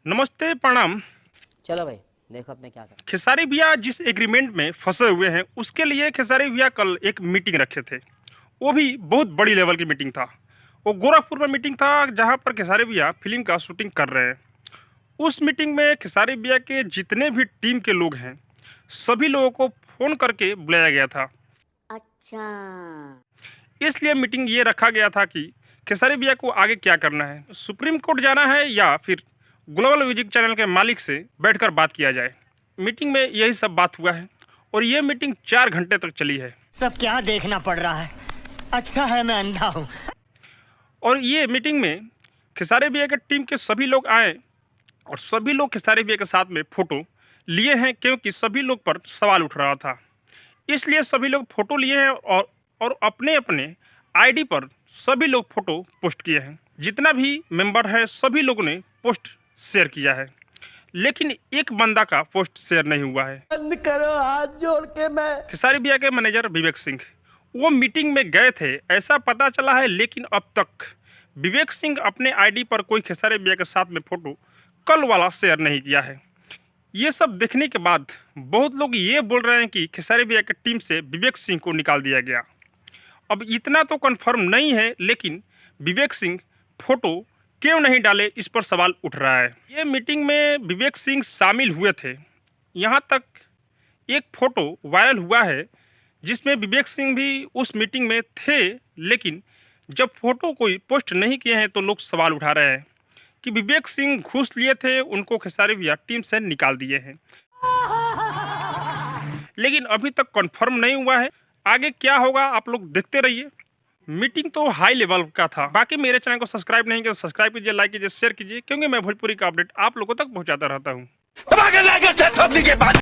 नमस्ते, प्रणाम। चलो भाई, देखो अब मैं क्या करूं। खेसारी भैया जिस एग्रीमेंट में फंसे हुए हैं उसके लिए खेसारी भैया कल एक मीटिंग रखे थे। वो भी बहुत बड़ी लेवल की मीटिंग था। वो गोरखपुर में मीटिंग था जहां पर खेसारी भैया फिल्म का शूटिंग कर रहे हैं। उस मीटिंग में खेसारी भैया के जितने भी टीम के लोग हैं सभी लोगों को फ़ोन करके बुलाया गया था। अच्छा, इसलिए मीटिंग ये रखा गया था कि खेसारी भैया को आगे क्या करना है, सुप्रीम कोर्ट जाना है या फिर ग्लोबल म्यूजिक चैनल के मालिक से बैठकर बात किया जाए। मीटिंग में यही सब बात हुआ है और ये मीटिंग 4 घंटे तक चली है। सब क्या देखना पड़ रहा है। अच्छा है मैं अंधा हूँ। और ये मीटिंग में खेसारी भैया के टीम के सभी लोग आए और सभी लोग खेसारी भैया के साथ में फ़ोटो लिए हैं क्योंकि सभी लोग पर सवाल उठ रहा था। इसलिए सभी लोग फ़ोटो लिए हैं और अपने अपने आईडी पर सभी लोग फ़ोटो पोस्ट किए हैं। जितना भी मेंबर है सभी लोगों ने पोस्ट शेयर किया है, लेकिन एक बंदा का पोस्ट शेयर नहीं हुआ है। बंद करो हाथ जोड़ के। मैं खेसारी भैया के मैनेजर विवेक सिंह वो मीटिंग में गए थे ऐसा पता चला है, लेकिन अब तक विवेक सिंह अपने आईडी पर कोई खेसारी भैया के साथ में फ़ोटो कल वाला शेयर नहीं किया है। ये सब देखने के बाद बहुत लोग ये बोल रहे हैं कि खेसारी भैया की टीम से विवेक सिंह को निकाल दिया गया। अब इतना तो कंफर्म नहीं है, लेकिन विवेक सिंह फ़ोटो क्यों नहीं डाले इस पर सवाल उठ रहा है। ये मीटिंग में विवेक सिंह शामिल हुए थे। यहाँ तक एक फ़ोटो वायरल हुआ है जिसमें विवेक सिंह भी उस मीटिंग में थे, लेकिन जब फ़ोटो कोई पोस्ट नहीं किए हैं तो लोग सवाल उठा रहे हैं कि विवेक सिंह घूस लिए थे, उनको खेसारी भैया टीम से निकाल दिए हैं। लेकिन अभी तक कंफर्म नहीं हुआ है। आगे क्या होगा आप लोग देखते रहिए। मीटिंग तो हाई लेवल का था। बाकी मेरे चैनल को सब्सक्राइब नहीं किया तो सब्सक्राइब कीजिए, लाइक कीजिए, शेयर कीजिए, क्योंकि मैं भोजपुरी का अपडेट आप लोगों तक पहुंचाता रहता हूं।